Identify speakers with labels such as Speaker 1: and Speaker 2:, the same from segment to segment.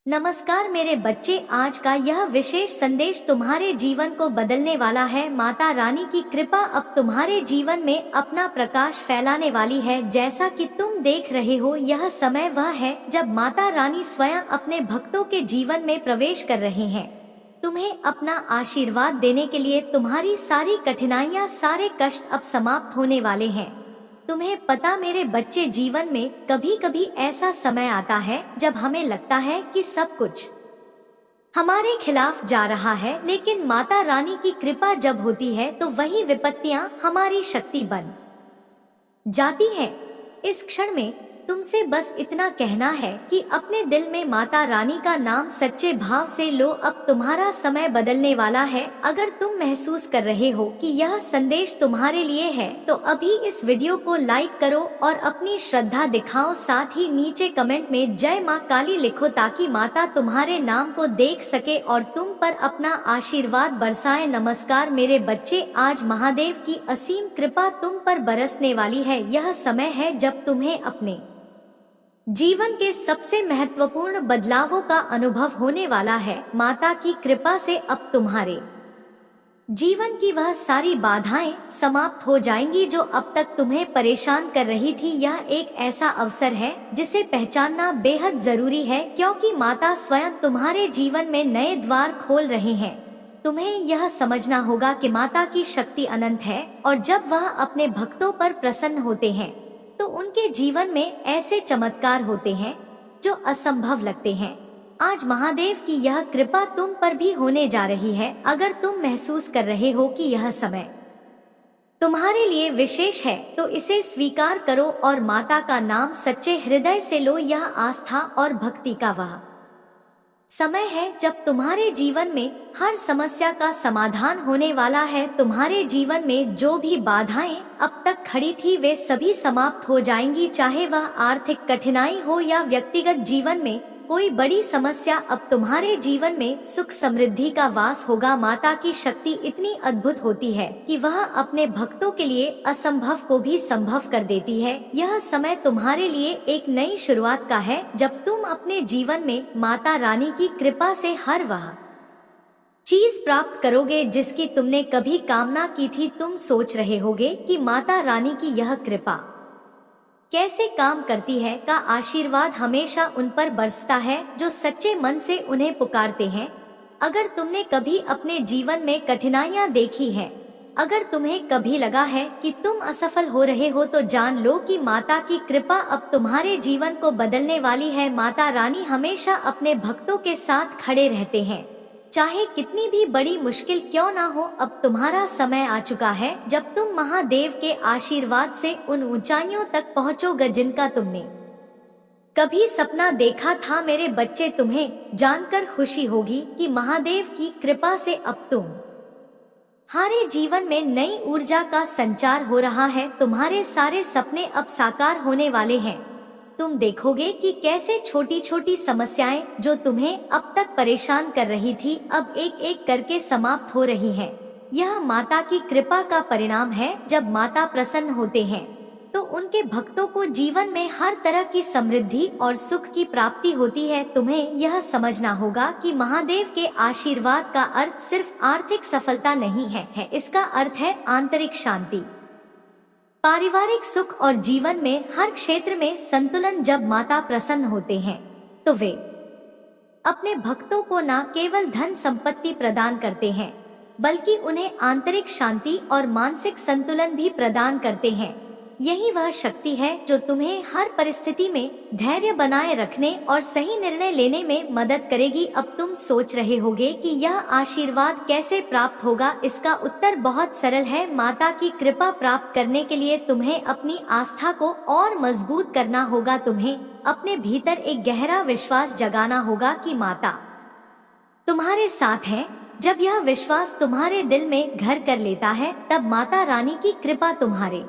Speaker 1: नमस्कार मेरे बच्चे, आज का यह विशेष संदेश तुम्हारे जीवन को बदलने वाला है। माता रानी की कृपा अब तुम्हारे जीवन में अपना प्रकाश फैलाने वाली है। जैसा कि तुम देख रहे हो, यह समय वह है जब माता रानी स्वयं अपने भक्तों के जीवन में प्रवेश कर रहे हैं। तुम्हें अपना आशीर्वाद देने के लिए तुम्हारी सारी कठिनाइयां, सारे कष्ट अब समाप्त होने वाले हैं। तुम्हें पता मेरे बच्चे, जीवन में कभी कभी ऐसा समय आता है जब हमें लगता है कि सब कुछ हमारे खिलाफ जा रहा है, लेकिन माता रानी की कृपा जब होती है तो वही विपत्तियां हमारी शक्ति बन जाती हैं। इस क्षण में तुमसे बस इतना कहना है कि अपने दिल में माता रानी का नाम सच्चे भाव से लो। अब तुम्हारा समय बदलने वाला है। अगर तुम महसूस कर रहे हो कि यह संदेश तुम्हारे लिए है तो अभी इस वीडियो को लाइक करो और अपनी श्रद्धा दिखाओ। साथ ही नीचे कमेंट में जय माँ काली लिखो ताकि माता तुम्हारे नाम को देख सके और तुम पर अपना आशीर्वाद बरसाए। नमस्कार मेरे बच्चे, आज महादेव की असीम कृपा तुम पर बरसने वाली है। यह समय है जब तुम्हें अपने जीवन के सबसे महत्वपूर्ण बदलावों का अनुभव होने वाला है। माता की कृपा से अब तुम्हारे जीवन की वह सारी बाधाएं समाप्त हो जाएंगी जो अब तक तुम्हें परेशान कर रही थी। यह एक ऐसा अवसर है जिसे पहचानना बेहद जरूरी है, क्योंकि माता स्वयं तुम्हारे जीवन में नए द्वार खोल रहे हैं। तुम्हें यह समझना होगा कि माता की शक्ति अनंत है और जब वह अपने भक्तों पर प्रसन्न होते हैं तो उनके जीवन में ऐसे चमत्कार होते हैं जो असंभव लगते हैं। आज महादेव की यह कृपा तुम पर भी होने जा रही है। अगर तुम महसूस कर रहे हो कि यह समय तुम्हारे लिए विशेष है तो इसे स्वीकार करो और माता का नाम सच्चे हृदय से लो। यह आस्था और भक्ति का वह समय है जब तुम्हारे जीवन में हर समस्या का समाधान होने वाला है। तुम्हारे जीवन में जो भी बाधाएं अब तक खड़ी थी वे सभी समाप्त हो जाएंगी, चाहे वह आर्थिक कठिनाई हो या व्यक्तिगत जीवन में कोई बड़ी समस्या। अब तुम्हारे जीवन में सुख समृद्धि का वास होगा। माता की शक्ति इतनी अद्भुत होती है कि वह अपने भक्तों के लिए असंभव को भी संभव कर देती है। यह समय तुम्हारे लिए एक नई शुरुआत का है जब तुम अपने जीवन में माता रानी की कृपा से हर वह चीज प्राप्त करोगे जिसकी तुमने कभी कामना की थी। तुम सोच रहे होगे कि माता रानी की यह कृपा कैसे काम करती है। का आशीर्वाद हमेशा उन पर बरसता है जो सच्चे मन से उन्हें पुकारते हैं। अगर तुमने कभी अपने जीवन में कठिनाइयां देखी हैं, अगर तुम्हें कभी लगा है कि तुम असफल हो रहे हो, तो जान लो कि माता की कृपा अब तुम्हारे जीवन को बदलने वाली है। माता रानी हमेशा अपने भक्तों के साथ खड़े रहते हैं, चाहे कितनी भी बड़ी मुश्किल क्यों ना हो। अब तुम्हारा समय आ चुका है जब तुम महादेव के आशीर्वाद से उन ऊंचाइयों तक पहुंचोगे जिनका तुमने कभी सपना देखा था। मेरे बच्चे, तुम्हें जानकर खुशी होगी कि महादेव की कृपा से अब तुम्हारे जीवन में नई ऊर्जा का संचार हो रहा है। तुम्हारे सारे सपने अब साकार होने वाले हैं। तुम देखोगे कि कैसे छोटी छोटी समस्याएं जो तुम्हें अब तक परेशान कर रही थी अब एक एक करके समाप्त हो रही हैं। यह माता की कृपा का परिणाम है। जब माता प्रसन्न होते हैं तो उनके भक्तों को जीवन में हर तरह की समृद्धि और सुख की प्राप्ति होती है। तुम्हें यह समझना होगा कि महादेव के आशीर्वाद का अर्थ सिर्फ आर्थिक सफलता नहीं है, इसका अर्थ है आंतरिक शांति, पारिवारिक सुख और जीवन में हर क्षेत्र में संतुलन। जब माता प्रसन्न होते हैं तो वे अपने भक्तों को न केवल धन संपत्ति प्रदान करते हैं बल्कि उन्हें आंतरिक शांति और मानसिक संतुलन भी प्रदान करते हैं। यही वह शक्ति है जो तुम्हें हर परिस्थिति में धैर्य बनाए रखने और सही निर्णय लेने में मदद करेगी। अब तुम सोच रहे होगे कि यह आशीर्वाद कैसे प्राप्त होगा। इसका उत्तर बहुत सरल है। माता की कृपा प्राप्त करने के लिए तुम्हें अपनी आस्था को और मजबूत करना होगा। तुम्हें अपने भीतर एक गहरा विश्वास जगाना होगा कि माता तुम्हारे साथ है। जब यह विश्वास तुम्हारे दिल में घर कर लेता है तब माता रानी की कृपा तुम्हारे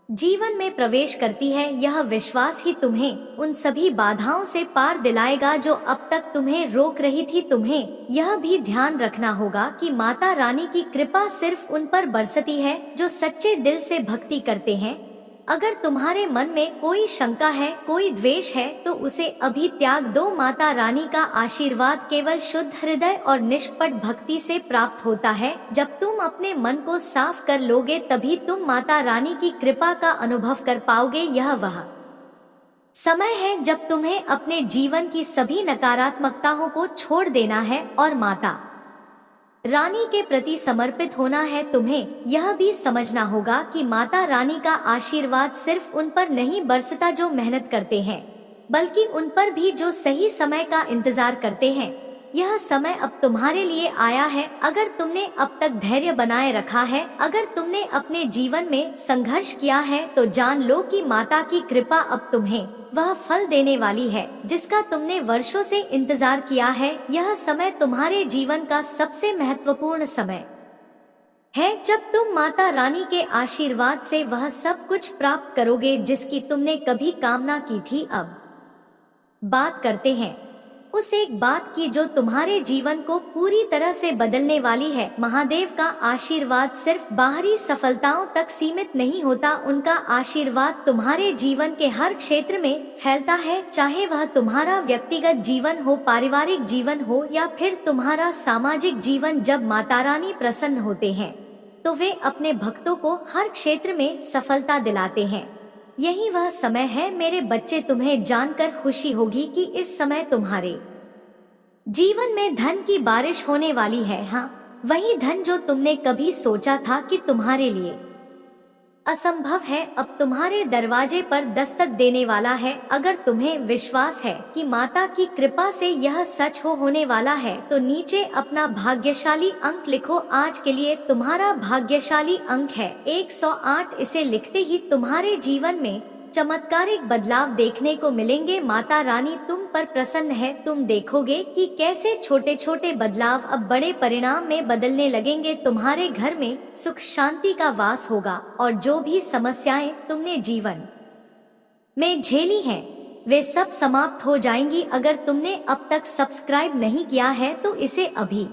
Speaker 1: जीवन में प्रवेश करती है। यह विश्वास ही तुम्हें उन सभी बाधाओं से पार दिलाएगा जो अब तक तुम्हें रोक रही थी। तुम्हें यह भी ध्यान रखना होगा कि माता रानी की कृपा सिर्फ उन पर बरसती है जो सच्चे दिल से भक्ति करते हैं। अगर तुम्हारे मन में कोई शंका है, कोई द्वेष है, तो उसे अभी त्याग दो। माता रानी का आशीर्वाद केवल शुद्ध हृदय और निष्कपट भक्ति से प्राप्त होता है। जब तुम अपने मन को साफ कर लोगे तभी तुम माता रानी की कृपा का अनुभव कर पाओगे। यह वह समय है जब तुम्हें अपने जीवन की सभी नकारात्मकताओं को छोड़ देना है और माता रानी के प्रति समर्पित होना है। तुम्हें यह भी समझना होगा कि माता रानी का आशीर्वाद सिर्फ उन पर नहीं बरसता जो मेहनत करते हैं, बल्कि उन पर भी जो सही समय का इंतजार करते हैं। यह समय अब तुम्हारे लिए आया है। अगर तुमने अब तक धैर्य बनाए रखा है, अगर तुमने अपने जीवन में संघर्ष किया है, तो जान लो कि माता की कृपा अब तुम्हें वह फल देने वाली है जिसका तुमने वर्षों से इंतजार किया है। यह समय तुम्हारे जीवन का सबसे महत्वपूर्ण समय है जब तुम माता रानी के आशीर्वाद से वह सब कुछ प्राप्त करोगे जिसकी तुमने कभी कामना की थी। अब बात करते हैं उस एक बात की जो तुम्हारे जीवन को पूरी तरह से बदलने वाली है। महादेव का आशीर्वाद सिर्फ बाहरी सफलताओं तक सीमित नहीं होता, उनका आशीर्वाद तुम्हारे जीवन के हर क्षेत्र में फैलता है, चाहे वह तुम्हारा व्यक्तिगत जीवन हो, पारिवारिक जीवन हो या फिर तुम्हारा सामाजिक जीवन। जब माता रानी प्रसन्न होते हैं तो वे अपने भक्तों को हर क्षेत्र में सफलता दिलाते हैं। यही वह समय है मेरे बच्चे, तुम्हें जानकर खुशी होगी कि इस समय तुम्हारे जीवन में धन की बारिश होने वाली है। हाँ, वही धन जो तुमने कभी सोचा था कि तुम्हारे लिए असंभव है, अब तुम्हारे दरवाजे पर दस्तक देने वाला है। अगर तुम्हें विश्वास है कि माता की कृपा से यह सच होने वाला है तो नीचे अपना भाग्यशाली अंक लिखो। आज के लिए तुम्हारा भाग्यशाली अंक है 108। इसे लिखते ही तुम्हारे जीवन में चमत्कारिक बदलाव देखने को मिलेंगे। माता रानी तुम पर प्रसन्न है। तुम देखोगे कि कैसे छोटे छोटे बदलाव अब बड़े परिणाम में बदलने लगेंगे। तुम्हारे घर में सुख शांति का वास होगा और जो भी समस्याएं तुमने जीवन में झेली हैं, वे सब समाप्त हो जाएंगी। अगर तुमने अब तक सब्सक्राइब नहीं किया है तो इसे अभी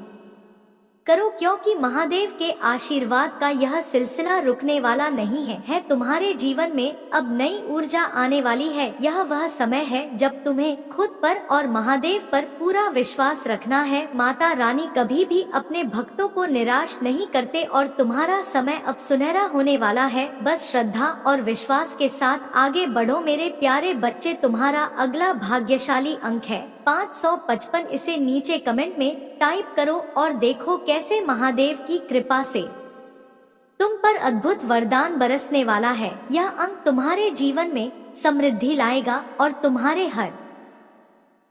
Speaker 1: करो, क्योंकि महादेव के आशीर्वाद का यह सिलसिला रुकने वाला नहीं है। तुम्हारे जीवन में अब नई ऊर्जा आने वाली है। यह वह समय है जब तुम्हें खुद पर और महादेव पर पूरा विश्वास रखना है। माता रानी कभी भी अपने भक्तों को निराश नहीं करते और तुम्हारा समय अब सुनहरा होने वाला है। बस श्रद्धा और विश्वास के साथ आगे बढ़ो मेरे प्यारे बच्चे। तुम्हारा अगला भाग्यशाली अंक है 555। इसे नीचे कमेंट में टाइप करो और देखो कैसे महादेव की कृपा से तुम पर अद्भुत वरदान बरसने वाला है। यह अंक तुम्हारे जीवन में समृद्धि लाएगा और तुम्हारे हर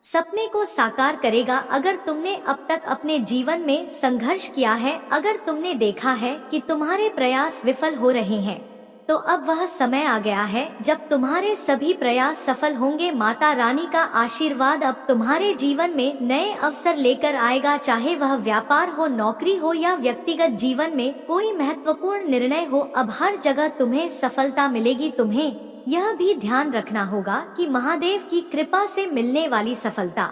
Speaker 1: सपने को साकार करेगा। अगर तुमने अब तक अपने जीवन में संघर्ष किया है, अगर तुमने देखा है कि तुम्हारे प्रयास विफल हो रहे हैं, तो अब वह समय आ गया है जब तुम्हारे सभी प्रयास सफल होंगे। माता रानी का आशीर्वाद अब तुम्हारे जीवन में नए अवसर लेकर आएगा, चाहे वह व्यापार हो, नौकरी हो या व्यक्तिगत जीवन में कोई महत्वपूर्ण निर्णय हो। अब हर जगह तुम्हें सफलता मिलेगी। तुम्हें यह भी ध्यान रखना होगा कि महादेव की कृपा से मिलने वाली सफलता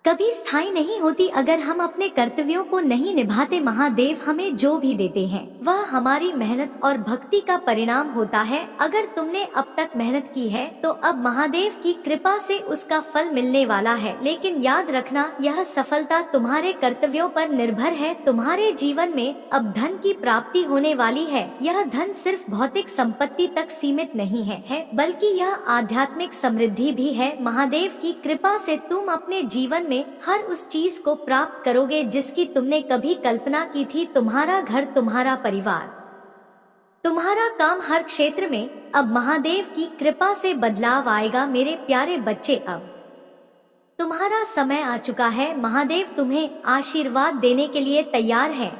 Speaker 1: कभी स्थायी नहीं होती। अगर हम अपने कर्तव्यों को नहीं निभाते, महादेव हमें जो भी देते हैं वह हमारी मेहनत और भक्ति का परिणाम होता है। अगर तुमने अब तक मेहनत की है तो अब महादेव की कृपा से उसका फल मिलने वाला है। लेकिन याद रखना, यह सफलता तुम्हारे कर्तव्यों पर निर्भर है। तुम्हारे जीवन में अब धन की प्राप्ति होने वाली है। यह धन सिर्फ भौतिक संपत्ति तक सीमित नहीं है, बल्कि यह आध्यात्मिक समृद्धि भी है। महादेव की कृपा से तुम अपने जीवन में हर उस चीज को प्राप्त करोगे जिसकी तुमने कभी कल्पना की थी। तुम्हारा घर, तुम्हारा परिवार, तुम्हारा काम, हर क्षेत्र में अब महादेव की कृपा से बदलाव आएगा। मेरे प्यारे बच्चे, अब तुम्हारा समय आ चुका है। महादेव तुम्हें आशीर्वाद देने के लिए तैयार है।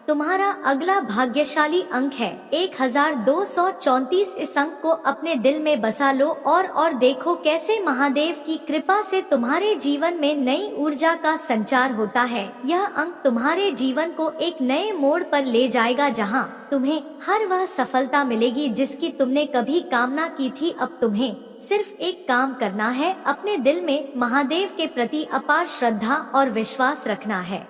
Speaker 1: तुम्हारा अगला भाग्यशाली अंक है 1234। इस अंक को अपने दिल में बसा लो और देखो कैसे महादेव की कृपा से तुम्हारे जीवन में नई ऊर्जा का संचार होता है। यह अंक तुम्हारे जीवन को एक नए मोड़ पर ले जाएगा, जहां तुम्हें हर वह सफलता मिलेगी जिसकी तुमने कभी कामना की थी। अब तुम्हें सिर्फ एक काम करना है, अपने दिल में महादेव के प्रति अपार श्रद्धा और विश्वास रखना है।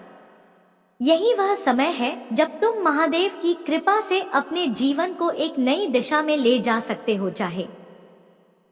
Speaker 1: यही वह समय है जब तुम महादेव की कृपा से अपने जीवन को एक नई दिशा में ले जा सकते हो, चाहे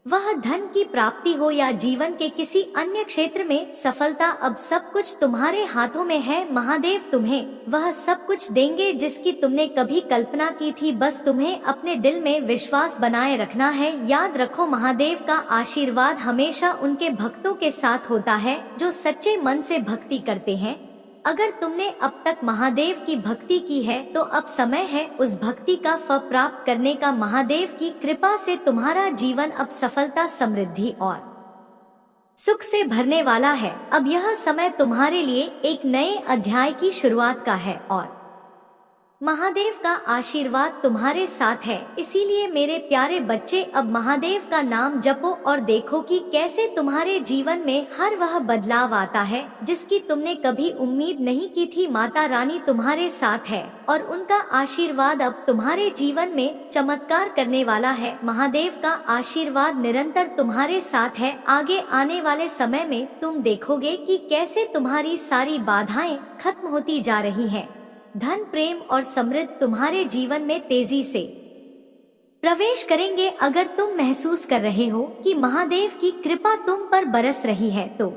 Speaker 1: वह धन की प्राप्ति हो या जीवन के किसी अन्य क्षेत्र में सफलता। अब सब कुछ तुम्हारे हाथों में है। महादेव तुम्हें वह सब कुछ देंगे जिसकी तुमने कभी कल्पना की थी। बस तुम्हें अपने दिल में विश्वास बनाए रखना है। याद रखो, महादेव का आशीर्वाद हमेशा उनके भक्तों के साथ होता है जो सच्चे मन से भक्ति करते हैं। अगर तुमने अब तक महादेव की भक्ति की है तो अब समय है उस भक्ति का फल प्राप्त करने का। महादेव की कृपा से तुम्हारा जीवन अब सफलता, समृद्धि और सुख से भरने वाला है। अब यह समय तुम्हारे लिए एक नए अध्याय की शुरुआत का है और महादेव का आशीर्वाद तुम्हारे साथ है। इसीलिए मेरे प्यारे बच्चे, अब महादेव का नाम जपो और देखो कि कैसे तुम्हारे जीवन में हर वह बदलाव आता है जिसकी तुमने कभी उम्मीद नहीं की थी। माता रानी तुम्हारे साथ है और उनका आशीर्वाद अब तुम्हारे जीवन में चमत्कार करने वाला है। महादेव का आशीर्वाद निरंतर तुम्हारे साथ है। आगे आने वाले समय में तुम देखोगे कि कैसे तुम्हारी सारी बाधाएं खत्म होती जा रही हैं। धन, प्रेम और समृद्धि तुम्हारे जीवन में तेजी से प्रवेश करेंगे। अगर तुम महसूस कर रहे हो कि महादेव की कृपा तुम पर बरस रही है तो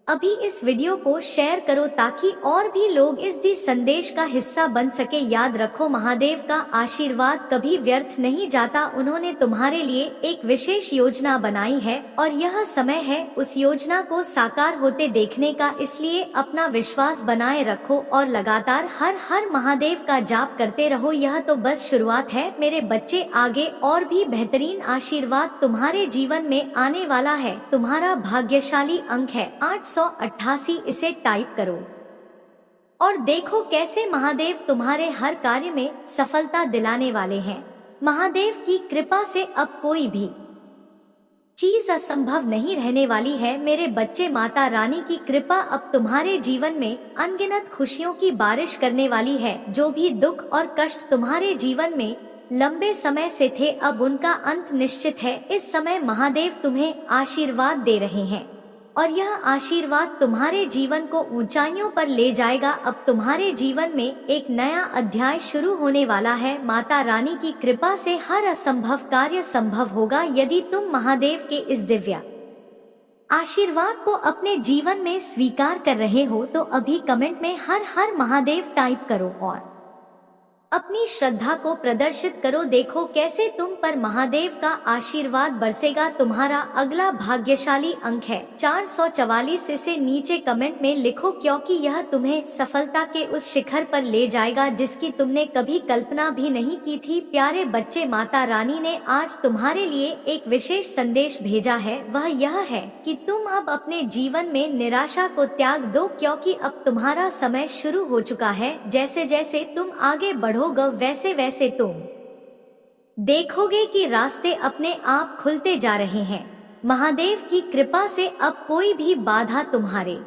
Speaker 1: अभी इस वीडियो को शेयर करो ताकि और भी लोग इस दी संदेश का हिस्सा बन सके। याद रखो, महादेव का आशीर्वाद कभी व्यर्थ नहीं जाता। उन्होंने तुम्हारे लिए एक विशेष योजना बनाई है और यह समय है उस योजना को साकार होते देखने का। इसलिए अपना विश्वास बनाए रखो और लगातार हर हर महादेव का जाप करते रहो। यह तो बस शुरुआत है मेरे बच्चे, आगे और भी बेहतरीन आशीर्वाद तुम्हारे जीवन में आने वाला है। तुम्हारा भाग्यशाली अंक है 888। इसे टाइप करो और देखो कैसे महादेव तुम्हारे हर कार्य में सफलता दिलाने वाले हैं। महादेव की कृपा से अब कोई भी चीज असंभव नहीं रहने वाली है मेरे बच्चे। माता रानी की कृपा अब तुम्हारे जीवन में अनगिनत खुशियों की बारिश करने वाली है। जो भी दुख और कष्ट तुम्हारे जीवन में लंबे समय से थे, अब उनका अंत निश्चित है। इस समय महादेव तुम्हें आशीर्वाद दे रहे हैं और यह आशीर्वाद तुम्हारे जीवन को ऊंचाइयों पर ले जाएगा। अब तुम्हारे जीवन में एक नया अध्याय शुरू होने वाला है। माता रानी की कृपा से हर असंभव कार्य संभव होगा। यदि तुम महादेव के इस दिव्य आशीर्वाद को अपने जीवन में स्वीकार कर रहे हो तो अभी कमेंट में हर हर महादेव टाइप करो और अपनी श्रद्धा को प्रदर्शित करो। देखो कैसे तुम पर महादेव का आशीर्वाद बरसेगा। तुम्हारा अगला भाग्यशाली अंक है 444। इसे नीचे कमेंट में लिखो क्योंकि यह तुम्हें सफलता के उस शिखर पर ले जाएगा जिसकी तुमने कभी कल्पना भी नहीं की थी। प्यारे बच्चे, माता रानी ने आज तुम्हारे लिए एक विशेष संदेश भेजा है। वह यह है कि तुम अब अपने जीवन में निराशा को त्याग दो क्योंकि अब तुम्हारा समय शुरू हो चुका है। जैसे जैसे तुम आगे बढ़ोगे वैसे वैसे तुम देखोगे कि रास्ते अपने आप खुलते जा रहे हैं। महादेव की कृपा से अब कोई भी बाधा तुम्हारे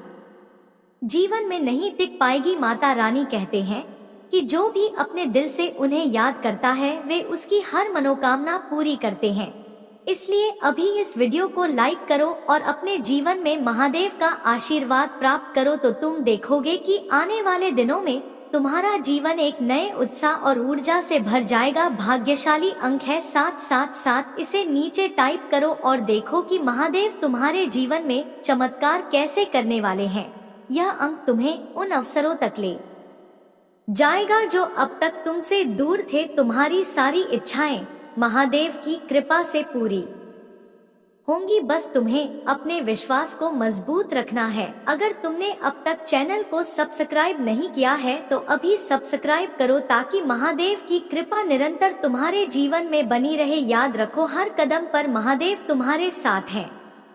Speaker 1: जीवन में नहीं टिक पाएगी। माता रानी कहते हैं कि जो भी अपने दिल से उन्हें याद करता है वे उसकी हर मनोकामना पूरी करते हैं। इसलिए अभी इस वीडियो को लाइक करो और अपने जीवन में महादेव का आशीर्वाद प्राप्त करो तो तुम देखोगे कि आने वाले दिनों में तुम्हारा जीवन एक नए उत्साह और ऊर्जा से भर जाएगा। भाग्यशाली अंक है 777। इसे नीचे टाइप करो और देखो कि महादेव तुम्हारे जीवन में चमत्कार कैसे करने वाले हैं। यह अंक तुम्हें उन अवसरों तक ले जाएगा जो अब तक तुमसे दूर थे। तुम्हारी सारी इच्छाएं महादेव की कृपा से पूरी होंगी। बस तुम्हें अपने विश्वास को मजबूत रखना है। अगर तुमने अब तक चैनल को सब्सक्राइब नहीं किया है तो अभी सब्सक्राइब करो ताकि महादेव की कृपा निरंतर तुम्हारे जीवन में बनी रहे। याद रखो, हर कदम पर महादेव तुम्हारे साथ हैं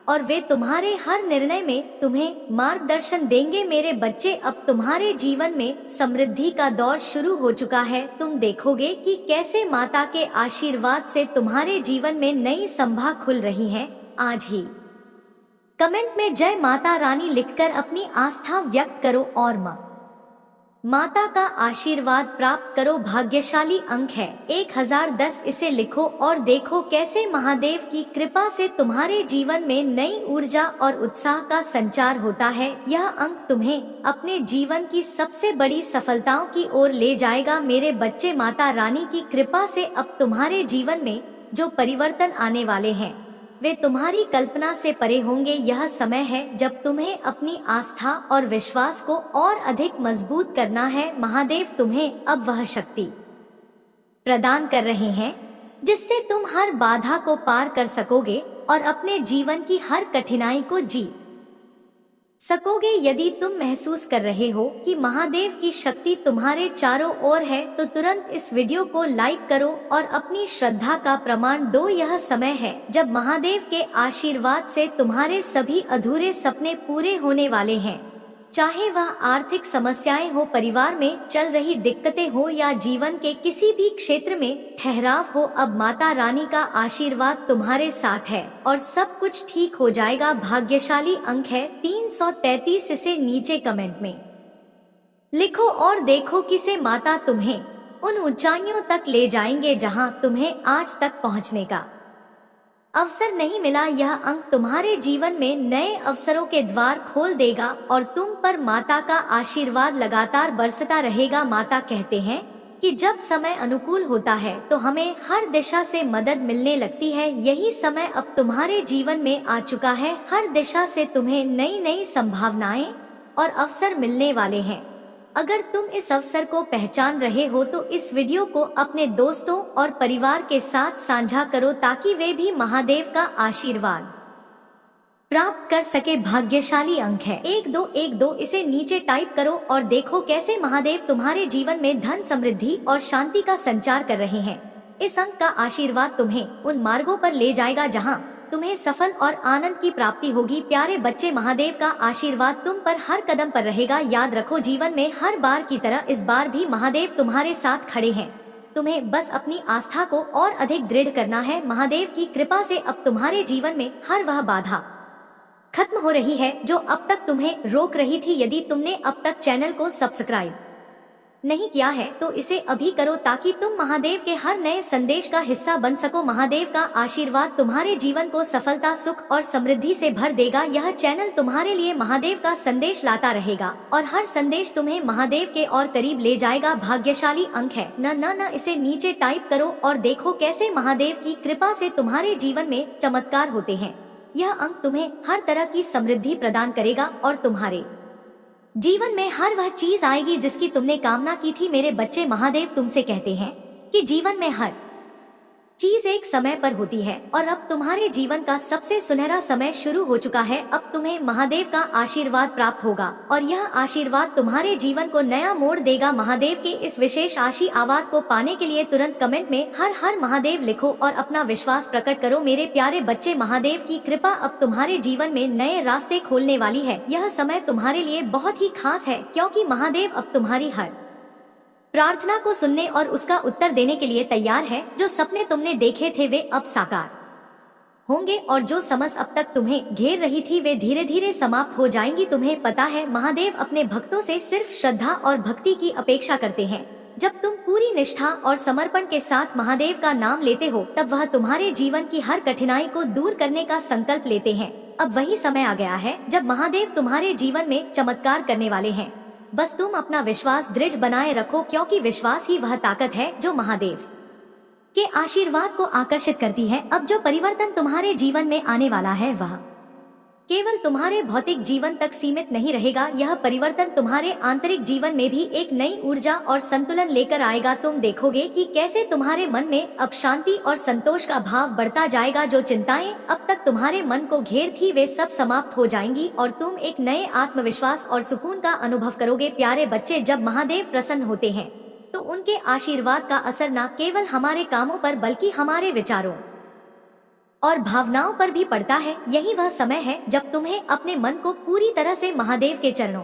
Speaker 1: और वे तुम्हारे हर निर्णय में तुम्हें मार्गदर्शन देंगे। मेरे बच्चे, अब तुम्हारे जीवन में समृद्धि का दौर शुरू हो चुका है। तुम देखोगे कि कैसे माता के आशीर्वाद से तुम्हारे जीवन में नई संभा खुल रही है। आज ही कमेंट में जय माता रानी लिखकर अपनी आस्था व्यक्त करो और मां माता का आशीर्वाद प्राप्त करो। भाग्यशाली अंक है 1010। इसे लिखो और देखो कैसे महादेव की कृपा से तुम्हारे जीवन में नई ऊर्जा और उत्साह का संचार होता है। यह अंक तुम्हें अपने जीवन की सबसे बड़ी सफलताओं की ओर ले जाएगा। मेरे बच्चे, माता रानी की कृपा से अब तुम्हारे जीवन में जो परिवर्तन आने वाले हैं वे तुम्हारी कल्पना से परे होंगे। यह समय है जब तुम्हें अपनी आस्था और विश्वास को और अधिक मजबूत करना है। महादेव तुम्हें अब वह शक्ति प्रदान कर रहे हैं जिससे तुम हर बाधा को पार कर सकोगे और अपने जीवन की हर कठिनाई को जीत सकोगे। यदि तुम महसूस कर रहे हो कि महादेव की शक्ति तुम्हारे चारों ओर है तो तुरंत इस वीडियो को लाइक करो और अपनी श्रद्धा का प्रमाण दो। यह समय है जब महादेव के आशीर्वाद से तुम्हारे सभी अधूरे सपने पूरे होने वाले हैं। चाहे वह आर्थिक समस्याएं हो, परिवार में चल रही दिक्कतें हो या जीवन के किसी भी क्षेत्र में ठहराव हो, अब माता रानी का आशीर्वाद तुम्हारे साथ है और सब कुछ ठीक हो जाएगा। भाग्यशाली अंक है 333। इसे नीचे कमेंट में लिखो और देखो किसे माता तुम्हें उन ऊंचाइयों तक ले जाएंगे जहां तुम्हें आज तक पहुंचने का अवसर नहीं मिला। यह अंक तुम्हारे जीवन में नए अवसरों के द्वार खोल देगा और तुम पर माता का आशीर्वाद लगातार बरसता रहेगा। माता कहते हैं कि जब समय अनुकूल होता है तो हमें हर दिशा से मदद मिलने लगती है। यही समय अब तुम्हारे जीवन में आ चुका है। हर दिशा से तुम्हें नई नई संभावनाएं और अवसर मिलने वाले हैं। अगर तुम इस अवसर को पहचान रहे हो तो इस वीडियो को अपने दोस्तों और परिवार के साथ साझा करो ताकि वे भी महादेव का आशीर्वाद प्राप्त कर सके। भाग्यशाली अंक है 1212। इसे नीचे टाइप करो और देखो कैसे महादेव तुम्हारे जीवन में धन, समृद्धि और शांति का संचार कर रहे हैं। इस अंक का आशीर्वाद तुम्हें उन मार्गों पर ले जाएगा जहां तुम्हें सफल और आनंद की प्राप्ति होगी। प्यारे बच्चे, महादेव का आशीर्वाद तुम पर हर कदम पर रहेगा। याद रखो, जीवन में हर बार की तरह इस बार भी महादेव तुम्हारे साथ खड़े हैं। तुम्हें बस अपनी आस्था को और अधिक दृढ़ करना है। महादेव की कृपा से अब तुम्हारे जीवन में हर वह बाधा खत्म हो रही है जो अब तक तुम्हें रोक रही थी। यदि तुमने अब तक चैनल को सब्सक्राइब नहीं किया है तो इसे अभी करो ताकि तुम महादेव के हर नए संदेश का हिस्सा बन सको। महादेव का आशीर्वाद तुम्हारे जीवन को सफलता, सुख और समृद्धि से भर देगा। यह चैनल तुम्हारे लिए महादेव का संदेश लाता रहेगा और हर संदेश तुम्हें महादेव के और करीब ले जाएगा। भाग्यशाली अंक है न। इसे नीचे टाइप करो और देखो कैसे महादेव की कृपा से तुम्हारे जीवन में चमत्कार होते हैं। यह अंक तुम्हें हर तरह की समृद्धि प्रदान करेगा और तुम्हारे जीवन में हर वह चीज आएगी जिसकी तुमने कामना की थी। मेरे बच्चे, महादेव तुमसे कहते हैं कि जीवन में हर चीज एक समय पर होती है और अब तुम्हारे जीवन का सबसे सुनहरा समय शुरू हो चुका है। अब तुम्हें महादेव का आशीर्वाद प्राप्त होगा और यह आशीर्वाद तुम्हारे जीवन को नया मोड़ देगा। महादेव के इस विशेष आशीर्वाद को पाने के लिए तुरंत कमेंट में हर हर महादेव लिखो और अपना विश्वास प्रकट करो। मेरे प्यारे बच्चे, महादेव की कृपा अब तुम्हारे जीवन में नए रास्ते खोलने वाली है। यह समय तुम्हारे लिए बहुत ही खास है क्योंकि महादेव अब तुम्हारी हर प्रार्थना को सुनने और उसका उत्तर देने के लिए तैयार है। जो सपने तुमने देखे थे वे अब साकार होंगे और जो समस्या अब तक तुम्हें घेर रही थी वे धीरे धीरे समाप्त हो जाएंगी। तुम्हें पता है, महादेव अपने भक्तों से सिर्फ श्रद्धा और भक्ति की अपेक्षा करते हैं। जब तुम पूरी निष्ठा और समर्पण के साथ महादेव का नाम लेते हो तब वह तुम्हारे जीवन की हर कठिनाई को दूर करने का संकल्प लेते हैं। अब वही समय आ गया है जब महादेव तुम्हारे जीवन में चमत्कार करने वाले हैं। बस तुम अपना विश्वास दृढ़ बनाए रखो क्योंकि विश्वास ही वह ताकत है जो महादेव के आशीर्वाद को आकर्षित करती है। अब जो परिवर्तन तुम्हारे जीवन में आने वाला है वह केवल तुम्हारे भौतिक जीवन तक सीमित नहीं रहेगा। यह परिवर्तन तुम्हारे आंतरिक जीवन में भी एक नई ऊर्जा और संतुलन लेकर आएगा। तुम देखोगे कि कैसे तुम्हारे मन में अब शांति और संतोष का भाव बढ़ता जाएगा। जो चिंताएं अब तक तुम्हारे मन को घेर थी वे सब समाप्त हो जाएंगी और तुम एक नए आत्मविश्वास और सुकून का अनुभव करोगे। प्यारे बच्चे, जब महादेव प्रसन्न होते हैं तो उनके आशीर्वाद का असर न केवल हमारे कामों पर बल्कि हमारे विचारों और भावनाओं पर भी पड़ता है। यही वह समय है जब तुम्हें अपने मन को पूरी तरह से महादेव के चरणों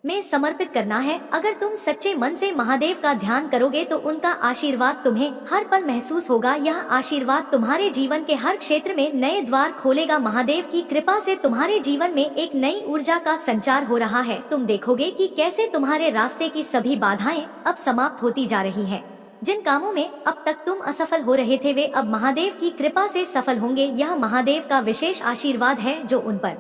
Speaker 1: में समर्पित करना है। अगर तुम सच्चे मन से महादेव का ध्यान करोगे तो उनका आशीर्वाद तुम्हें हर पल महसूस होगा। यह आशीर्वाद तुम्हारे जीवन के हर क्षेत्र में नए द्वार खोलेगा। महादेव की कृपा से तुम्हारे जीवन में एक नई ऊर्जा का संचार हो रहा है। तुम देखोगे कि कैसे तुम्हारे रास्ते की सभी बाधाएं अब समाप्त होती जा रही है। जिन कामों में अब तक तुम असफल हो रहे थे वे अब महादेव की कृपा से सफल होंगे। यह महादेव का विशेष आशीर्वाद है जो उन पर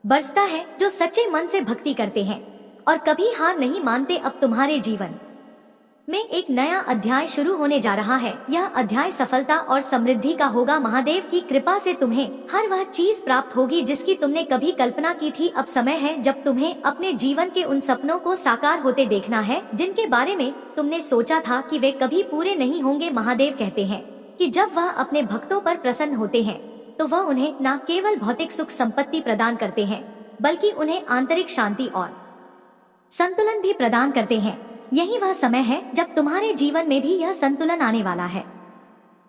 Speaker 1: बरसता है जो सच्चे मन से भक्ति करते हैं और कभी हार नहीं मानते। अब तुम्हारे जीवन में एक नया अध्याय शुरू होने जा रहा है। यह अध्याय सफलता और समृद्धि का होगा। महादेव की कृपा से तुम्हें हर वह चीज प्राप्त होगी जिसकी तुमने कभी कल्पना की थी। अब समय है जब तुम्हें अपने जीवन के उन सपनों को साकार होते देखना है जिनके बारे में तुमने सोचा था कि वे कभी पूरे नहीं होंगे। महादेव कहते हैं कि जब वह अपने भक्तों पर प्रसन्न होते हैं तो वह उन्हें न केवल भौतिक सुख संपत्ति प्रदान करते हैं बल्कि उन्हें आंतरिक शांति और संतुलन भी प्रदान करते हैं। यही वह समय है जब तुम्हारे जीवन में भी यह संतुलन आने वाला है।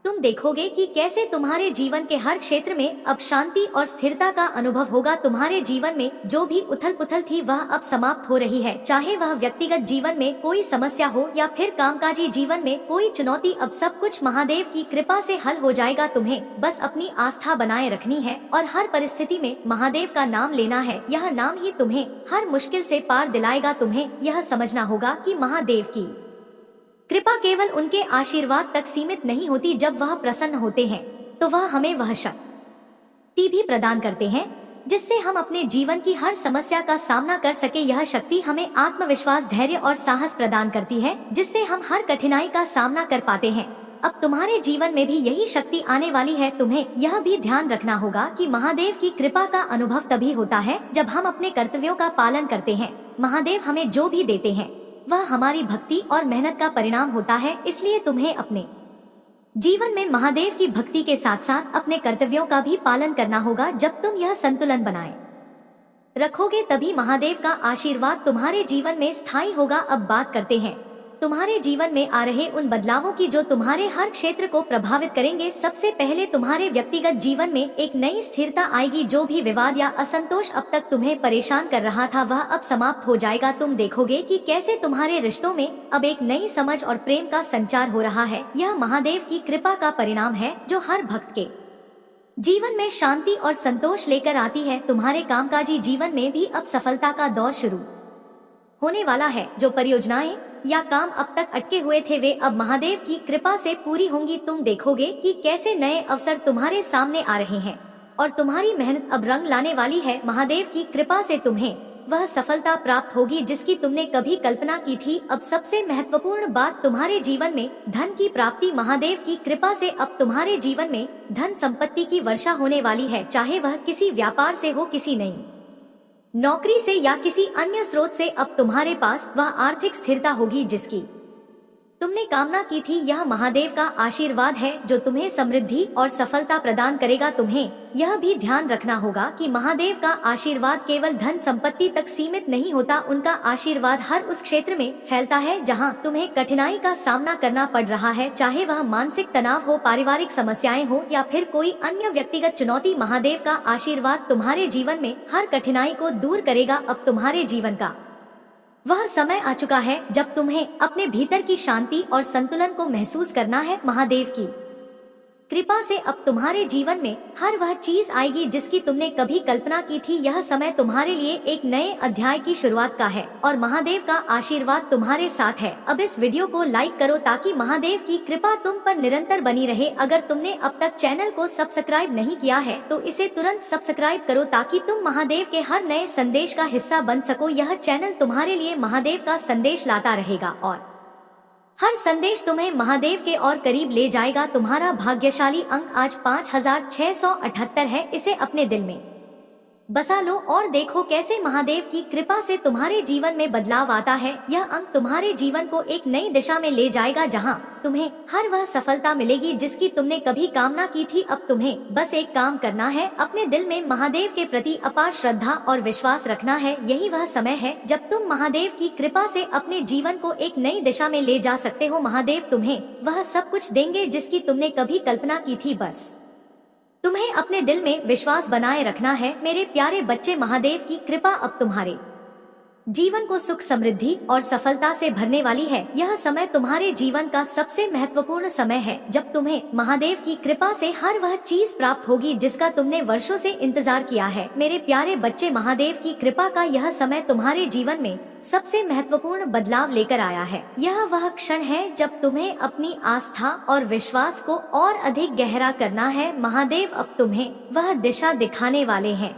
Speaker 1: तुम देखोगे कि कैसे तुम्हारे जीवन के हर क्षेत्र में अब शांति और स्थिरता का अनुभव होगा। तुम्हारे जीवन में जो भी उथल पुथल थी वह अब समाप्त हो रही है। चाहे वह व्यक्तिगत जीवन में कोई समस्या हो या फिर कामकाजी जीवन में कोई चुनौती, अब सब कुछ महादेव की कृपा से हल हो जाएगा। तुम्हें बस अपनी आस्था बनाए रखनी है और हर परिस्थिति में महादेव का नाम लेना है। यह नाम ही तुम्हें हर मुश्किल से पार दिलाएगा। तुम्हें यह समझना होगा कि महादेव की कृपा केवल उनके आशीर्वाद तक सीमित नहीं होती। जब वह प्रसन्न होते हैं तो वह हमें वह शक्ति भी प्रदान करते हैं जिससे हम अपने जीवन की हर समस्या का सामना कर सके। यह शक्ति हमें आत्मविश्वास, धैर्य और साहस प्रदान करती है जिससे हम हर कठिनाई का सामना कर पाते हैं। अब तुम्हारे जीवन में भी यही शक्ति आने वाली है। तुम्हें यह भी ध्यान रखना होगा कि महादेव की कृपा का अनुभव तभी होता है जब हम अपने कर्तव्यों का पालन करते हैं। महादेव हमें जो भी देते हैं वह हमारी भक्ति और मेहनत का परिणाम होता है। इसलिए तुम्हें अपने जीवन में महादेव की भक्ति के साथ साथ अपने कर्तव्यों का भी पालन करना होगा। जब तुम यह संतुलन बनाए रखोगे तभी महादेव का आशीर्वाद तुम्हारे जीवन में स्थायी होगा। अब बात करते हैं तुम्हारे जीवन में आ रहे उन बदलावों की जो तुम्हारे हर क्षेत्र को प्रभावित करेंगे। सबसे पहले तुम्हारे व्यक्तिगत जीवन में एक नई स्थिरता आएगी। जो भी विवाद या असंतोष अब तक तुम्हें परेशान कर रहा था वह अब समाप्त हो जाएगा। तुम देखोगे कि कैसे तुम्हारे रिश्तों में अब एक नई समझ और प्रेम का संचार हो रहा है। यह महादेव की कृपा का परिणाम है जो हर भक्त के जीवन में शांति और संतोष लेकर आती है। तुम्हारे कामकाजी जीवन में भी अब सफलता का दौर शुरू होने वाला है। जो परियोजनाएं या काम अब तक अटके हुए थे वे अब महादेव की कृपा से पूरी होंगी। तुम देखोगे कि कैसे नए अवसर तुम्हारे सामने आ रहे हैं और तुम्हारी मेहनत अब रंग लाने वाली है। महादेव की कृपा से तुम्हें वह सफलता प्राप्त होगी जिसकी तुमने कभी कल्पना की थी। अब सबसे महत्वपूर्ण बात तुम्हारे जीवन में धन की प्राप्ति। महादेव की कृपा से अब तुम्हारे जीवन में धन संपत्ति की वर्षा होने वाली है। चाहे वह किसी व्यापार से हो, किसी नई नौकरी से या किसी अन्य स्रोत से, अब तुम्हारे पास वह आर्थिक स्थिरता होगी जिसकी तुमने कामना की थी। यह महादेव का आशीर्वाद है जो तुम्हें समृद्धि और सफलता प्रदान करेगा। तुम्हें यह भी ध्यान रखना होगा कि महादेव का आशीर्वाद केवल धन संपत्ति तक सीमित नहीं होता। उनका आशीर्वाद हर उस क्षेत्र में फैलता है जहां तुम्हें कठिनाई का सामना करना पड़ रहा है। चाहे वह मानसिक तनाव हो, पारिवारिक समस्याएं हो या फिर कोई अन्य व्यक्तिगत चुनौती, महादेव का आशीर्वाद तुम्हारे जीवन में हर कठिनाई को दूर करेगा। अब तुम्हारे जीवन का वह समय आ चुका है जब तुम्हें अपने भीतर की शांति और संतुलन को महसूस करना है। महादेव की कृपा से अब तुम्हारे जीवन में हर वह चीज आएगी जिसकी तुमने कभी कल्पना की थी। यह समय तुम्हारे लिए एक नए अध्याय की शुरुआत का है और महादेव का आशीर्वाद तुम्हारे साथ है। अब इस वीडियो को लाइक करो ताकि महादेव की कृपा तुम पर निरंतर बनी रहे। अगर तुमने अब तक चैनल को सब्सक्राइब नहीं किया है तो इसे तुरंत सब्सक्राइब करो ताकि तुम महादेव के हर नए संदेश का हिस्सा बन सको। यह चैनल तुम्हारे लिए महादेव का संदेश लाता रहेगा और हर संदेश तुम्हें महादेव के और करीब ले जाएगा। तुम्हारा भाग्यशाली अंक आज 5678 है। इसे अपने दिल में बसा लो और देखो कैसे महादेव की कृपा से तुम्हारे जीवन में बदलाव आता है। यह अंक तुम्हारे जीवन को एक नई दिशा में ले जाएगा जहां तुम्हें हर वह सफलता मिलेगी जिसकी तुमने कभी कामना की थी। अब तुम्हें बस एक काम करना है, अपने दिल में महादेव के प्रति अपार श्रद्धा और विश्वास रखना है। यही वह समय है जब तुम महादेव की कृपा से अपने जीवन को एक नई दिशा में ले जा सकते हो। महादेव तुम्हें वह सब कुछ देंगे जिसकी तुमने कभी कल्पना की थी। बस तुम्हें अपने दिल में विश्वास बनाए रखना है। मेरे प्यारे बच्चे, महादेव की कृपा अब तुम्हारे जीवन को सुख समृद्धि और सफलता से भरने वाली है। यह समय तुम्हारे जीवन का सबसे महत्वपूर्ण समय है, जब तुम्हें महादेव की कृपा से हर वह चीज प्राप्त होगी जिसका तुमने वर्षों से इंतजार किया है। मेरे प्यारे बच्चे, महादेव की कृपा का यह समय तुम्हारे जीवन में सबसे महत्वपूर्ण बदलाव लेकर आया है। यह वह क्षण है जब तुम्हें अपनी आस्था और विश्वास को और अधिक गहरा करना है। महादेव अब तुम्हें वह दिशा दिखाने वाले हैं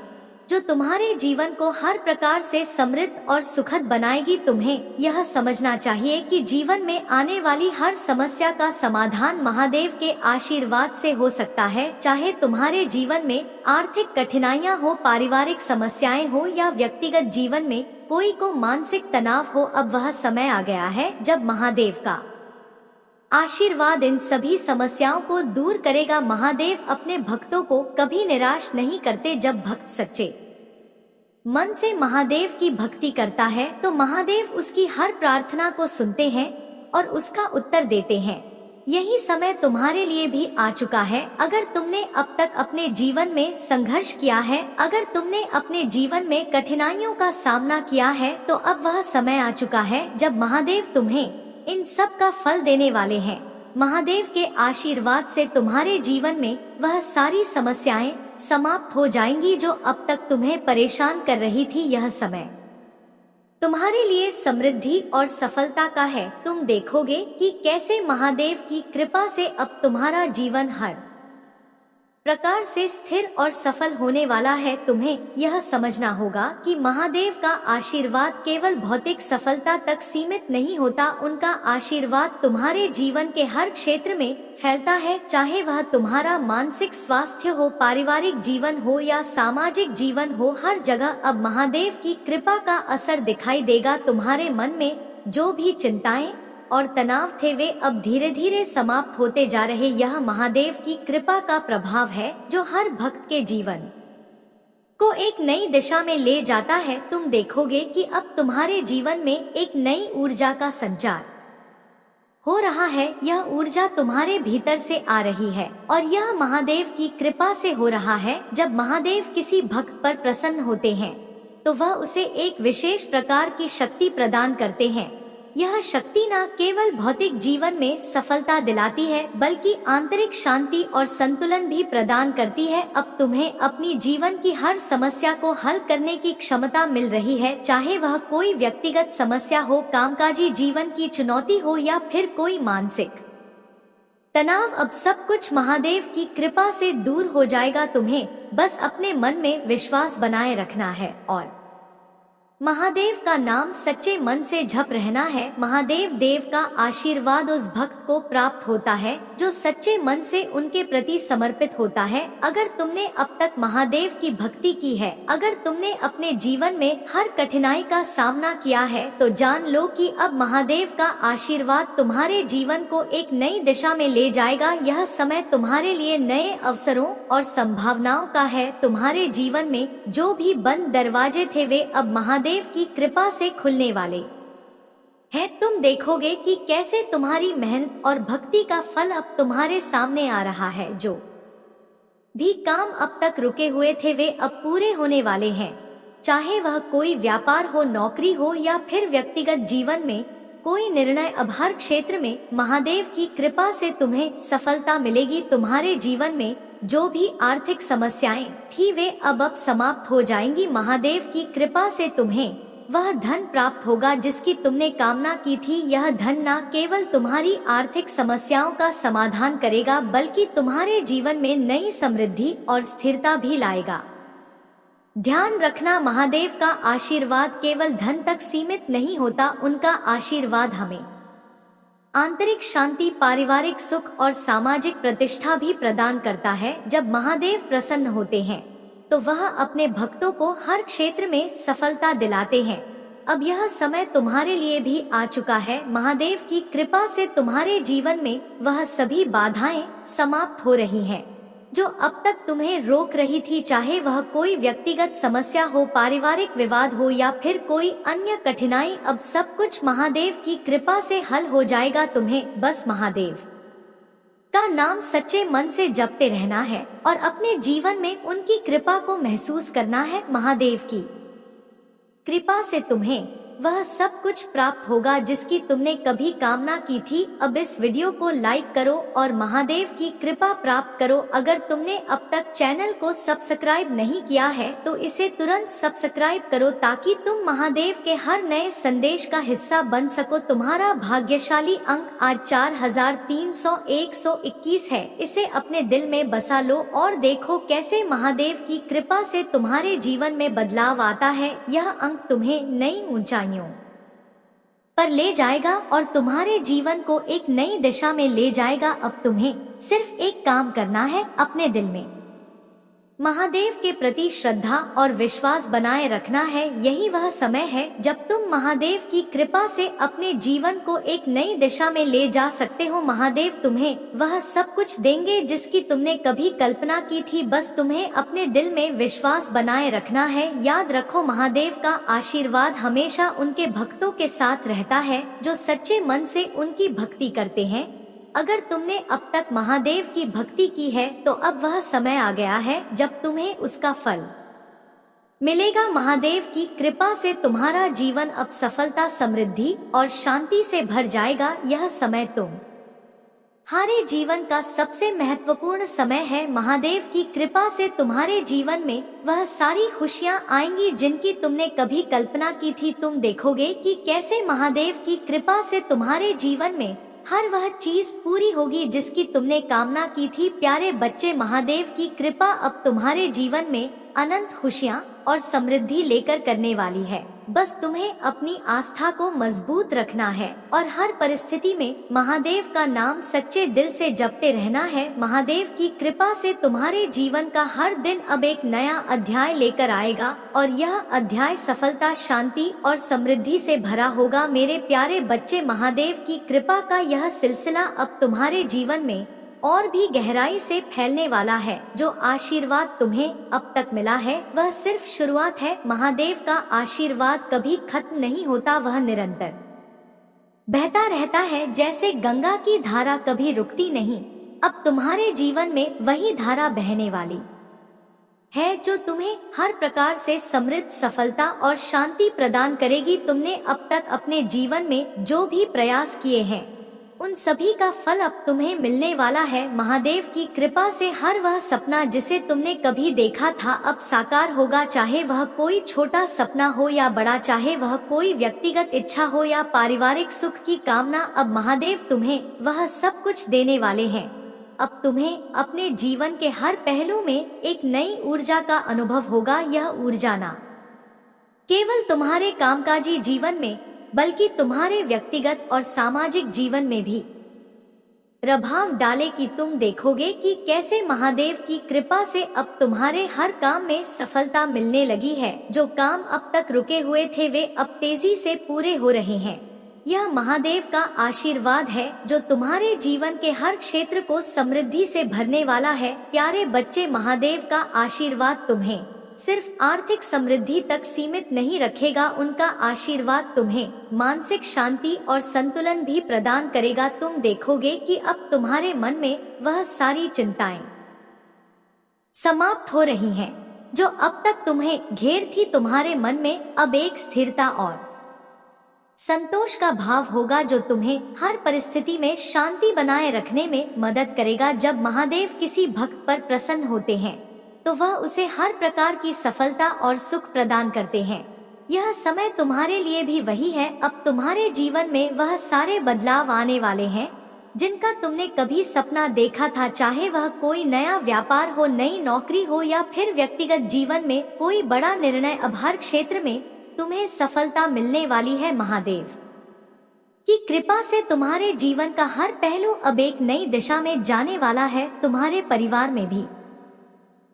Speaker 1: जो तुम्हारे जीवन को हर प्रकार से समृद्ध और सुखद बनाएगी। तुम्हें यह समझना चाहिए कि जीवन में आने वाली हर समस्या का समाधान महादेव के आशीर्वाद से हो सकता है। चाहे तुम्हारे जीवन में आर्थिक कठिनाइयां हो, पारिवारिक समस्याएं हो या व्यक्तिगत जीवन में कोई को मानसिक तनाव हो, अब वह समय आ गया है जब महादेव का आशीर्वाद इन सभी समस्याओं को दूर करेगा। महादेव अपने भक्तों को कभी निराश नहीं करते। जब भक्त सच्चे मन से महादेव की भक्ति करता है तो महादेव उसकी हर प्रार्थना को सुनते हैं और उसका उत्तर देते हैं। यही समय तुम्हारे लिए भी आ चुका है। अगर तुमने अब तक अपने जीवन में संघर्ष किया है, अगर तुमने अपने जीवन में कठिनाइयों का सामना किया है, तो अब वह समय आ चुका है जब महादेव तुम्हें इन सब का फल देने वाले हैं। महादेव के आशीर्वाद से तुम्हारे जीवन में वह सारी समस्याएं समाप्त हो जाएंगी जो अब तक तुम्हें परेशान कर रही थी। यह समय तुम्हारे लिए समृद्धि और सफलता का है। तुम देखोगे कि कैसे महादेव की कृपा से अब तुम्हारा जीवन हर प्रकार से स्थिर और सफल होने वाला है। तुम्हें यह समझना होगा कि महादेव का आशीर्वाद केवल भौतिक सफलता तक सीमित नहीं होता, उनका आशीर्वाद तुम्हारे जीवन के हर क्षेत्र में फैलता है। चाहे वह तुम्हारा मानसिक स्वास्थ्य हो, पारिवारिक जीवन हो या सामाजिक जीवन हो, हर जगह अब महादेव की कृपा का असर दिखाई देगा। तुम्हारे मन में जो भी चिंताएं और तनाव थे वे अब धीरे धीरे समाप्त होते जा रहे। यह महादेव की कृपा का प्रभाव है जो हर भक्त के जीवन को एक नई दिशा में ले जाता है। तुम देखोगे कि अब तुम्हारे जीवन में एक नई ऊर्जा का संचार हो रहा है। यह ऊर्जा तुम्हारे भीतर से आ रही है और यह महादेव की कृपा से हो रहा है। जब महादेव किसी भक्त पर प्रसन्न होते हैं तो वह उसे एक विशेष प्रकार की शक्ति प्रदान करते हैं। यह शक्ति न केवल भौतिक जीवन में सफलता दिलाती है बल्कि आंतरिक शांति और संतुलन भी प्रदान करती है। अब तुम्हें अपनी जीवन की हर समस्या को हल करने की क्षमता मिल रही है, चाहे वह कोई व्यक्तिगत समस्या हो, कामकाजी जीवन की चुनौती हो या फिर कोई मानसिक तनाव। अब सब कुछ महादेव की कृपा से दूर हो जाएगा। तुम्हें बस अपने मन में विश्वास बनाए रखना है और महादेव का नाम सच्चे मन से जप रहना है। महादेव देव का आशीर्वाद उस भक्त को प्राप्त होता है जो सच्चे मन से उनके प्रति समर्पित होता है। अगर तुमने अब तक महादेव की भक्ति की है, अगर तुमने अपने जीवन में हर कठिनाई का सामना किया है, तो जान लो कि अब महादेव का आशीर्वाद तुम्हारे जीवन को एक नई दिशा में ले जाएगा। यह समय तुम्हारे लिए नए अवसरों और संभावनाओं का है। तुम्हारे जीवन में जो भी बंद दरवाजे थे वे अब महादेव की कृपा से खुलने वाले हैं। तुम देखोगे कि कैसे तुम्हारी मेहनत और भक्ति का फल अब तुम्हारे सामने आ रहा है। जो भी काम अब तक रुके हुए थे वे अब पूरे होने वाले हैं। चाहे वह कोई व्यापार हो, नौकरी हो या फिर व्यक्तिगत जीवन में कोई निर्णय, अब हर क्षेत्र में महादेव की कृपा से तुम्हें सफलता मिलेगी। तुम्हारे जीवन में जो भी आर्थिक समस्याएं थी वे अब समाप्त हो जाएंगी। महादेव की कृपा से तुम्हें वह धन प्राप्त होगा जिसकी तुमने कामना की थी। यह धन न केवल तुम्हारी आर्थिक समस्याओं का समाधान करेगा बल्कि तुम्हारे जीवन में नई समृद्धि और स्थिरता भी लाएगा। ध्यान रखना, महादेव का आशीर्वाद केवल धन तक सीमित नहीं होता, उनका आशीर्वाद हमें आंतरिक शांति, पारिवारिक सुख और सामाजिक प्रतिष्ठा भी प्रदान करता है। जब महादेव प्रसन्न होते हैं तो वह अपने भक्तों को हर क्षेत्र में सफलता दिलाते हैं। अब यह समय तुम्हारे लिए भी आ चुका है। महादेव की कृपा से तुम्हारे जीवन में वह सभी बाधाएं समाप्त हो रही हैं जो अब तक तुम्हें रोक रही थी, चाहे वह कोई व्यक्तिगत समस्या हो, पारिवारिक विवाद हो या फिर कोई अन्य कठिनाई। अब सब कुछ महादेव की कृपा से हल हो जाएगा। तुम्हें बस महादेव का नाम सच्चे मन से जपते रहना है और अपने जीवन में उनकी कृपा को महसूस करना है। महादेव की कृपा से तुम्हें वह सब कुछ प्राप्त होगा जिसकी तुमने कभी कामना की थी। अब इस वीडियो को लाइक करो और महादेव की कृपा प्राप्त करो। अगर तुमने अब तक चैनल को सब्सक्राइब नहीं किया है तो इसे तुरंत सब्सक्राइब करो ताकि तुम महादेव के हर नए संदेश का हिस्सा बन सको। तुम्हारा भाग्यशाली अंक आज 4321 है। इसे अपने दिल में बसा लो और देखो कैसे महादेव की कृपा से तुम्हारे जीवन में बदलाव आता है। यह अंक तुम्हें नई ऊंचाइयों पर ले जाएगा और तुम्हारे जीवन को एक नई दिशा में ले जाएगा। अब तुम्हें सिर्फ एक काम करना है, अपने दिल में महादेव के प्रति श्रद्धा और विश्वास बनाए रखना है। यही वह समय है जब तुम महादेव की कृपा से अपने जीवन को एक नई दिशा में ले जा सकते हो। महादेव तुम्हें वह सब कुछ देंगे जिसकी तुमने कभी कल्पना की थी। बस तुम्हें अपने दिल में विश्वास बनाए रखना है। याद रखो, महादेव का आशीर्वाद हमेशा उनके भक्तों के साथ रहता है जो सच्चे मन से उनकी भक्ति करते हैं। अगर तुमने अब तक महादेव की भक्ति की है तो अब वह समय आ गया है जब तुम्हें उसका फल मिलेगा। महादेव की कृपा से तुम्हारा जीवन अब सफलता, समृद्धि और शांति से भर जाएगा। यह समय तुम्हारे जीवन का सबसे महत्वपूर्ण समय है। महादेव की कृपा से तुम्हारे जीवन में वह सारी खुशियां आएंगी जिनकी तुमने कभी कल्पना की थी। तुम देखोगे कि कैसे महादेव की कृपा से तुम्हारे जीवन में हर वह चीज पूरी होगी जिसकी तुमने कामना की थी। प्यारे बच्चे, महादेव की कृपा अब तुम्हारे जीवन में अनंत खुशियां और समृद्धि लेकर करने वाली है। बस तुम्हें अपनी आस्था को मजबूत रखना है और हर परिस्थिति में महादेव का नाम सच्चे दिल से जपते रहना है। महादेव की कृपा से तुम्हारे जीवन का हर दिन अब एक नया अध्याय लेकर आएगा और यह अध्याय सफलता, शांति और समृद्धि से भरा होगा। मेरे प्यारे बच्चे, महादेव की कृपा का यह सिलसिला अब तुम्हारे जीवन में और भी गहराई से फैलने वाला है। जो आशीर्वाद तुम्हें अब तक मिला है वह सिर्फ शुरुआत है। महादेव का आशीर्वाद कभी खत्म नहीं होता, वह निरंतर बहता रहता है जैसे गंगा की धारा कभी रुकती नहीं। अब तुम्हारे जीवन में वही धारा बहने वाली है जो तुम्हें हर प्रकार से समृद्ध, सफलता और शांति प्रदान करेगी। तुमने अब तक अपने जीवन में जो भी प्रयास किए हैं उन सभी का फल अब तुम्हें मिलने वाला है। महादेव की कृपा से हर वह सपना जिसे तुमने कभी देखा था अब साकार होगा। चाहे वह कोई छोटा सपना हो या बड़ा, चाहे वह कोई व्यक्तिगत इच्छा हो या पारिवारिक सुख की कामना, अब महादेव तुम्हें वह सब कुछ देने वाले हैं। अब तुम्हें अपने जीवन के हर पहलू में एक नई ऊर्जा का अनुभव होगा। यह ऊर्जा ना केवल तुम्हारे कामकाजी जीवन में बल्कि तुम्हारे व्यक्तिगत और सामाजिक जीवन में भी प्रभाव डाले कि तुम देखोगे कि कैसे महादेव की कृपा से अब तुम्हारे हर काम में सफलता मिलने लगी है। जो काम अब तक रुके हुए थे वे अब तेजी से पूरे हो रहे हैं। यह महादेव का आशीर्वाद है जो तुम्हारे जीवन के हर क्षेत्र को समृद्धि से भरने वाला है। प्यारे बच्चे, महादेव का आशीर्वाद तुम्हें सिर्फ आर्थिक समृद्धि तक सीमित नहीं रखेगा, उनका आशीर्वाद तुम्हें मानसिक शांति और संतुलन भी प्रदान करेगा। तुम देखोगे कि अब तुम्हारे मन में वह सारी चिंताएं समाप्त हो रही हैं जो अब तक तुम्हें घेर थी। तुम्हारे मन में अब एक स्थिरता और संतोष का भाव होगा जो तुम्हें हर परिस्थिति में शांति बनाए रखने में मदद करेगा। जब महादेव किसी भक्त पर प्रसन्न होते हैं तो वह उसे हर प्रकार की सफलता और सुख प्रदान करते हैं। यह समय तुम्हारे लिए भी वही है। अब तुम्हारे जीवन में वह सारे बदलाव आने वाले हैं जिनका तुमने कभी सपना देखा था, चाहे वह कोई नया व्यापार हो, नई नौकरी हो या फिर व्यक्तिगत जीवन में कोई बड़ा निर्णय। अब हर क्षेत्र में तुम्हें सफलता मिलने वाली है। महादेव की कृपा से तुम्हारे जीवन का हर पहलू अब एक नई दिशा में जाने वाला है। तुम्हारे परिवार में भी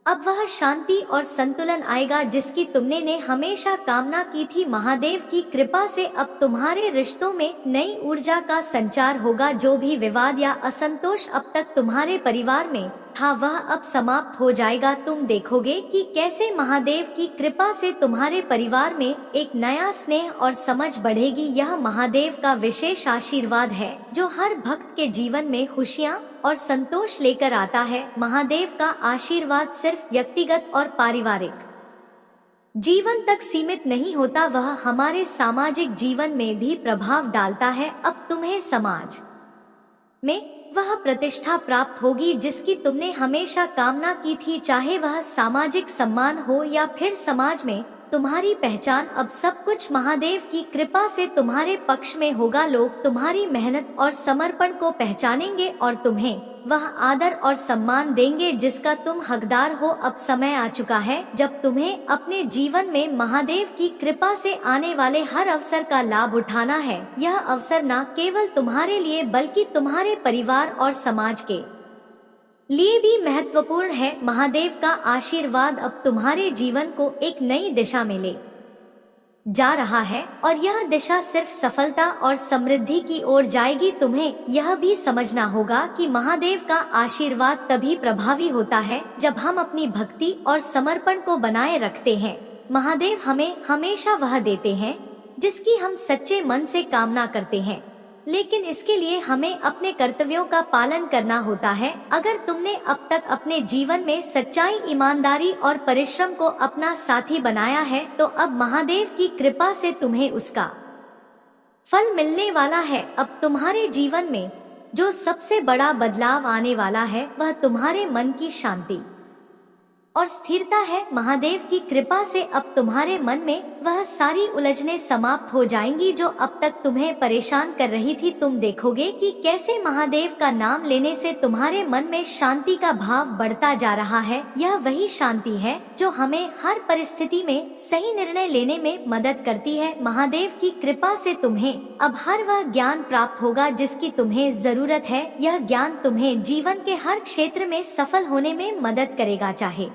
Speaker 1: अब वह शांति और संतुलन आएगा जिसकी तुमने हमेशा कामना की थी। महादेव की कृपा से अब तुम्हारे रिश्तों में नई ऊर्जा का संचार होगा। जो भी विवाद या असंतोष अब तक तुम्हारे परिवार में था वह अब समाप्त हो जाएगा। तुम देखोगे कि कैसे महादेव की कृपा से तुम्हारे परिवार में एक नया स्नेह और समझ बढ़ेगी। यह महादेव का विशेष आशीर्वाद है जो हर भक्त के जीवन में खुशियाँ और संतोष लेकर आता है। महादेव का आशीर्वाद सिर्फ व्यक्तिगत और पारिवारिक जीवन तक सीमित नहीं होता, वह हमारे सामाजिक जीवन में भी प्रभाव डालता है। अब तुम्हें समाज में वह प्रतिष्ठा प्राप्त होगी जिसकी तुमने हमेशा कामना की थी, चाहे वह सामाजिक सम्मान हो या फिर समाज में तुम्हारी पहचान। अब सब कुछ महादेव की कृपा से तुम्हारे पक्ष में होगा। लोग तुम्हारी मेहनत और समर्पण को पहचानेंगे और तुम्हें वह आदर और सम्मान देंगे जिसका तुम हकदार हो। अब समय आ चुका है जब तुम्हें अपने जीवन में महादेव की कृपा से आने वाले हर अवसर का लाभ उठाना है। यह अवसर न केवल तुम्हारे लिए बल्कि तुम्हारे परिवार और समाज के लिए भी महत्वपूर्ण है। महादेव का आशीर्वाद अब तुम्हारे जीवन को एक नई दिशा में ले जा रहा है और यह दिशा सिर्फ सफलता और समृद्धि की ओर जाएगी। तुम्हें यह भी समझना होगा कि महादेव का आशीर्वाद तभी प्रभावी होता है जब हम अपनी भक्ति और समर्पण को बनाए रखते हैं। महादेव हमें हमेशा वह देते हैं जिसकी हम सच्चे मन से कामना करते हैं, लेकिन इसके लिए हमें अपने कर्तव्यों का पालन करना होता है। अगर तुमने अब तक अपने जीवन में सच्चाई, ईमानदारी और परिश्रम को अपना साथी बनाया है तो अब महादेव की कृपा से तुम्हें उसका फल मिलने वाला है। अब तुम्हारे जीवन में जो सबसे बड़ा बदलाव आने वाला है वह तुम्हारे मन की शांति और स्थिरता है। महादेव की कृपा से अब तुम्हारे मन में वह सारी उलझनें समाप्त हो जाएंगी जो अब तक तुम्हें परेशान कर रही थी। तुम देखोगे कि कैसे महादेव का नाम लेने से तुम्हारे मन में शांति का भाव बढ़ता जा रहा है। यह वही शांति है जो हमें हर परिस्थिति में सही निर्णय लेने में मदद करती है। महादेव की कृपा से तुम्हें अब हर वह ज्ञान प्राप्त होगा जिसकी तुम्हें जरूरत है। यह ज्ञान तुम्हें जीवन के हर क्षेत्र में सफल होने में मदद करेगा, चाहे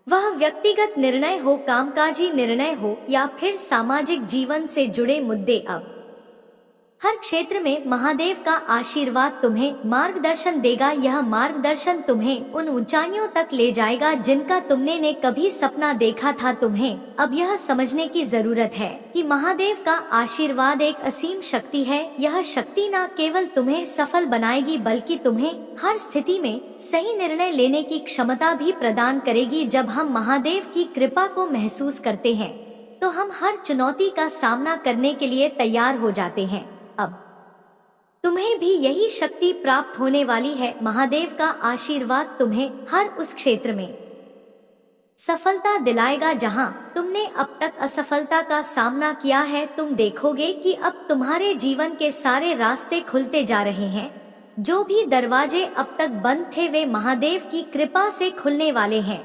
Speaker 1: वह व्यक्तिगत निर्णय हो, कामकाजी निर्णय हो या फिर सामाजिक जीवन से जुड़े मुद्दे। अब हर क्षेत्र में महादेव का आशीर्वाद तुम्हें मार्गदर्शन देगा। यह मार्गदर्शन तुम्हें उन ऊंचाइयों तक ले जाएगा जिनका तुमने ने कभी सपना देखा था। तुम्हें अब यह समझने की जरूरत है कि महादेव का आशीर्वाद एक असीम शक्ति है। यह शक्ति न केवल तुम्हें सफल बनाएगी बल्कि तुम्हें हर स्थिति में सही निर्णय लेने की क्षमता भी प्रदान करेगी। जब हम महादेव की कृपा को महसूस करते हैं तो हम हर चुनौती का सामना करने के लिए तैयार हो जाते हैं। अब तुम्हें भी यही शक्ति प्राप्त होने वाली है। महादेव का आशीर्वाद तुम्हें हर उस क्षेत्र में सफलता दिलाएगा जहां तुमने अब तक असफलता का सामना किया है। तुम देखोगे कि अब तुम्हारे जीवन के सारे रास्ते खुलते जा रहे हैं। जो भी दरवाजे अब तक बंद थे वे महादेव की कृपा से खुलने वाले हैं।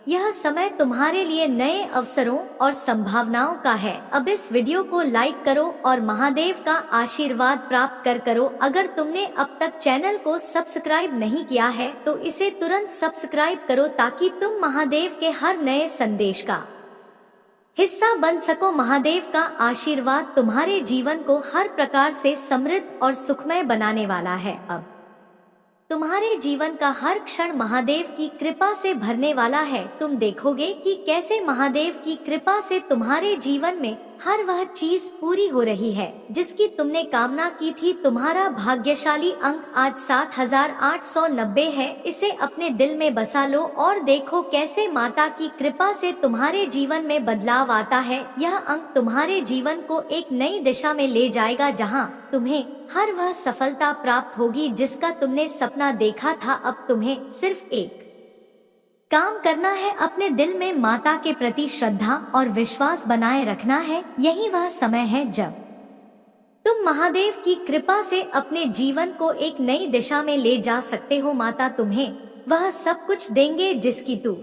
Speaker 1: यह समय तुम्हारे लिए नए अवसरों और संभावनाओं का है। अब इस वीडियो को लाइक करो और महादेव का आशीर्वाद प्राप्त करो। अगर तुमने अब तक चैनल को सब्सक्राइब नहीं किया है तो इसे तुरंत सब्सक्राइब करो ताकि तुम महादेव के हर नए संदेश का हिस्सा बन सको। महादेव का आशीर्वाद तुम्हारे जीवन को हर प्रकार से समृद्ध और सुखमय बनाने वाला है। अब तुम्हारे जीवन का हर क्षण महादेव की कृपा से भरने वाला है। तुम देखोगे कि कैसे महादेव की कृपा से तुम्हारे जीवन में हर वह चीज पूरी हो रही है जिसकी तुमने कामना की थी। तुम्हारा भाग्यशाली अंक आज 7890 है। इसे अपने दिल में बसा लो और देखो कैसे माता की कृपा से तुम्हारे जीवन में बदलाव आता है। यह अंक तुम्हारे जीवन को एक नई दिशा में ले जाएगा जहां तुम्हें हर वह सफलता प्राप्त होगी जिसका तुमने सपना देखा था। अब तुम्हें सिर्फ एक काम करना है, अपने दिल में माता के प्रति श्रद्धा और विश्वास बनाए रखना है। यही वह समय है जब तुम महादेव की कृपा से अपने जीवन को एक नई दिशा में ले जा सकते हो। माता तुम्हें वह सब कुछ देंगे जिसकी तू